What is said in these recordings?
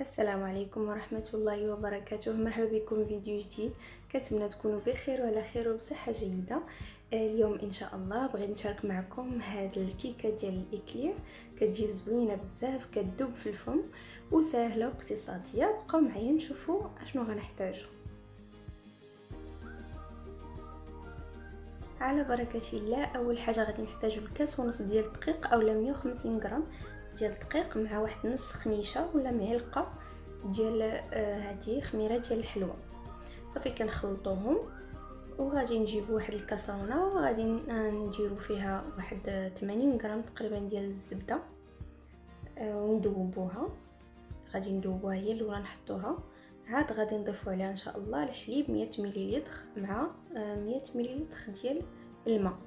السلام عليكم ورحمة الله وبركاته. مرحبا بكم في فيديو جديد. كنتمنى تكونوا بخير وعلى خير وبصحة جيدة. اليوم ان شاء الله بغيت نشارك معكم هاد الكيكه ديال الاكلير. كتجي زوينه بزاف، كتذوب في الفم وسهله واقتصاديه. بقاو معايا نشوفوا اشنو غنحتاجو. على بركه الله، اول حاجه غادي نحتاجو الكاس ونص ديال الدقيق اولا 150 غرام ديال الدقيق مع واحد نص خنيشه ولا معلقه ديال هذه خميره ديال الحلوى. صافي كنخلطوهم وغادي نجيب واحد الكاسرونه وغادي نديرو فيها واحد 80 غرام تقريبا ديال الزبده وندوبوها. غادي ندوبوها هي الاولى نحطوها، عاد غادي نضيفو عليها ان شاء الله الحليب 100 مليلتر مع 100 مليلتر ديال الماء.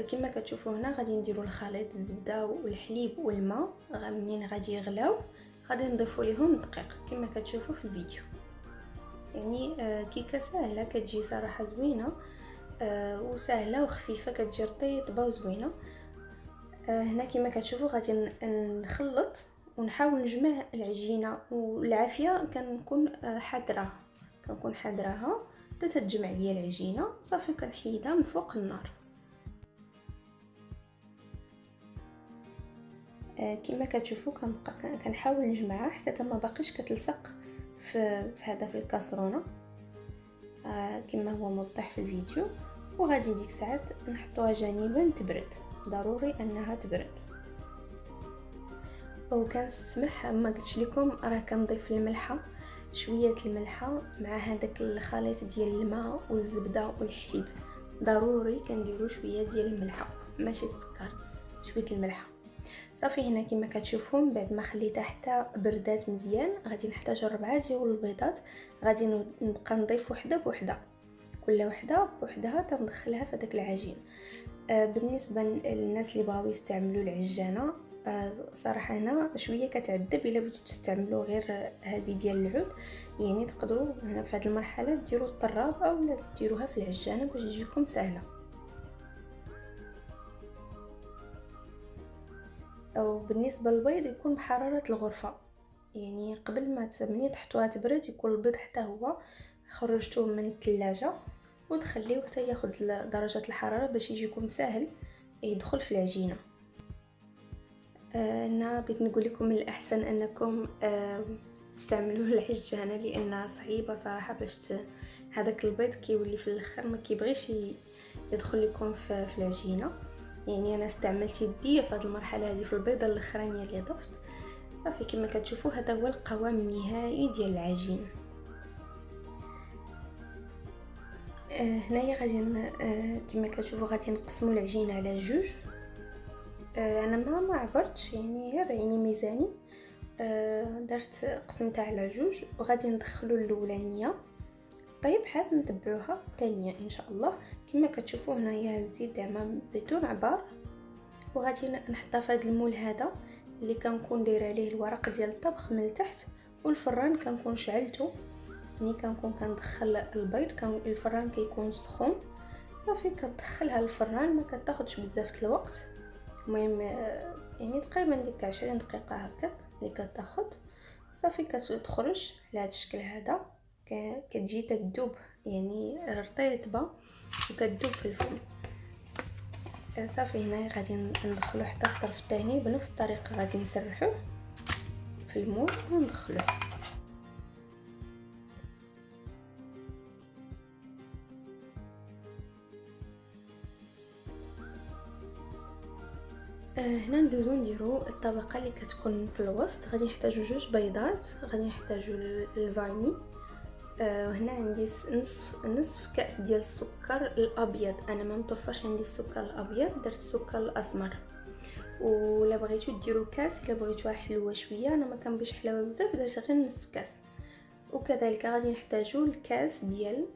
كما كتشوفوا هنا غادي نديروا الخليط الزبده والحليب والماء. منين غادي يغلاو غادي نضيفوا ليهم الدقيق كما كتشوفوا في الفيديو. يعني كيكه سهله كتجي صراحه زوينه وسهله وخفيفه، كتجي رطيبه وزوينه. هنا كما كتشوفوا غادي نخلط ونحاول نجمع العجينه، والعافيه كنكون حذراها حتى تتجمع ليا العجينه. صافي كنحيدها من فوق النار. كما كتشوفوا كنحاول نجمعها حتى ما باقيش كتلصق في الكاسرونه كما هو موضح في الفيديو. وغادي ديك ساعات نحطوها جانبا تبرد، ضروري انها تبرد. وكنسمح ما قلتش لكم راه كنضيف الملحه، شويه الملحه مع هذاك الخليط ديال الماء والزبده والحليب. ضروري كنديروا شويه ديال الملحه ماشي السكر، شويه الملحه. صافي هنا كما كتشوفون بعد ما خليتها حتى بردات مزيان غادي نحتاج 4 ديال البيضات. غادي نبقى نضيف وحده بوحده، كل وحده بوحدها تندخلها في داك العجين. بالنسبه للناس اللي بغاو يستعملوا العجانه صراحه هنا شويه كتعذب الا بغيتو تستعملوا غير هذه ديال العود. يعني تقدروا هنا في هذه المرحله ديروا الطراب او ديروها في العجانه باش تجيكم سهله. او بالنسبه للبيض يكون بحراره الغرفه، يعني قبل ما ملي تحطوها تبرد يكون البيض حتى هو خرجتوه من الثلاجه وتخليوه حتى ياخذ درجه الحراره باش يجيكم سهل يدخل في العجينه. انا بغيت نقول لكم من الاحسن انكم تستعملوا العجانه لانها صعيبه صراحه باش هذاك البيض كيولي في الاخر ما كيبغيش يدخل لكم في العجينه. يعني انا استعملت يدي في هذه المرحله هذه في البيضه الاخرانيه اللي ضفت. صافي كما كتشوفوا هذا هو القوام النهائي ديال العجين. هنايا غادي كما كتشوفوا غادي نقسموا العجينه على جوج. انا ما عبرتش، يعني غير عيني ميزاني درت قسمتها على جوج وغادي ندخلوا الاولانيه طيب حاب نتبعوها الثانيه ان شاء الله. كما كتشوفوا هنايا الزيت زعما بدون عبار، وغادي نحطها في هذا المول هذا اللي كنكون دايره عليه الورق ديال الطبخ من التحت، والفران كنكون شعلته. ملي كنكون كندخل البيض الفران كيكون سخون. صافي كتدخلها للفران ما كتاخذش بزاف الوقت، المهم يعني تقريبا ديك 20 دقيقه هكاك اللي كتاخذ. صافي كتخرج على هذا الشكل هذا، كتجي تذوب يعني رطيبه وكتذوب في الفم. صافي هنا غادي ندخلو حتى الطرف الثاني بنفس الطريقه، غادي نسرحوه في المول وندخلوه. هنا ندوزو نديرو الطبقه اللي كتكون في الوسط. غادي نحتاجو 2 بيضات، غادي نحتاجو الفاني. وهنا عندي نصف كاس ديال السكر الابيض. انا ما متوفرش عندي السكر الابيض، درت السكر الاسمر. ولا بغيتو ديروا كاس الا بغيتوها حلوه شويه، انا ما كنبغيش حلاوه بزاف درت غير نص كاس. وكذلك غادي نحتاجو الكاس ديال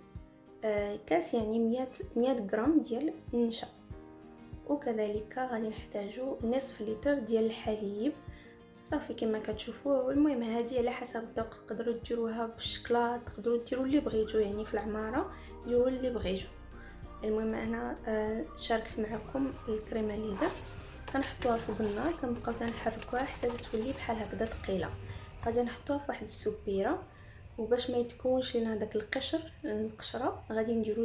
كاس يعني 100 غرام ديال النشا. وكذلك غادي نحتاجو نصف لتر ديال الحليب. صافي كما كتشوفوا. المهم هذه على حسب الذوق، تقدروا ديروها بالشكلاط، تقدروا ديروا اللي بغيتو، يعني في العماره ديروا اللي بغيتو. المهم انا شاركت معكم الكريمه اللي درت. كنحطوها فوق النار كنبقاو تنحركوها حتى تولي بحال هكذا ثقيله. غادي نحطوها في واحد السبيره، وباش ما يتكونش لنا داك القشره غادي نديرو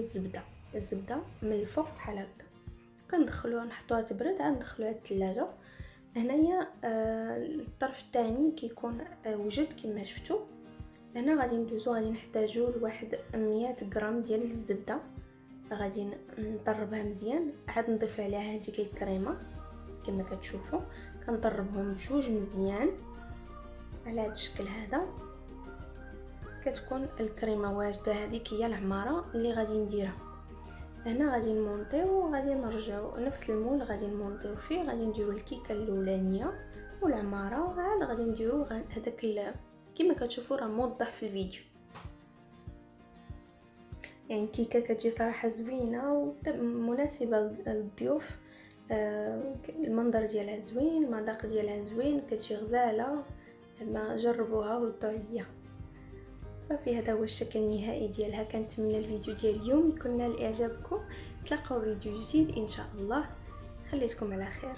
الزبده من الفوق بحال هكا، كندخلوها نحطوها تبرد عاد ندخلوها للثلاجه. هنايا الطرف الثاني كيكون وجد كما شفتوا. هنا غادي ندوزو، غادي نحتاجو لواحد 100 غرام ديال الزبده، غادي نطربها مزيان، عاد نضيف عليها هذيك الكريمه كما كتشوفوا، كنطربهم بجوج مزيان على هذا الشكل هذا. كتكون الكريمه واجده، هذيك هي العماره اللي غادي نديرها. هنا غادي نمونطيو وغادي نرجعو نفس المول، غادي نمونطيو فيه، غادي نديرو الكيكه الاولانيه والعماره، عاد غادي نديرو هذاك كما كتشوفوا راه موضح في الفيديو. يعني كيكه كتجي صراحه زوينه ومناسبه للضيوف، المنظر ديالها زوين، المذاق ديالها زوين، كتجي غزاله. ما جربوها وردوا عليا. صافي هذا هو الشكل النهائي ديالها. كنتمنى الفيديو ديال اليوم يكون نال اعجابكم. نتلاقاو فيديو جديد ان شاء الله. خليتكم على خير.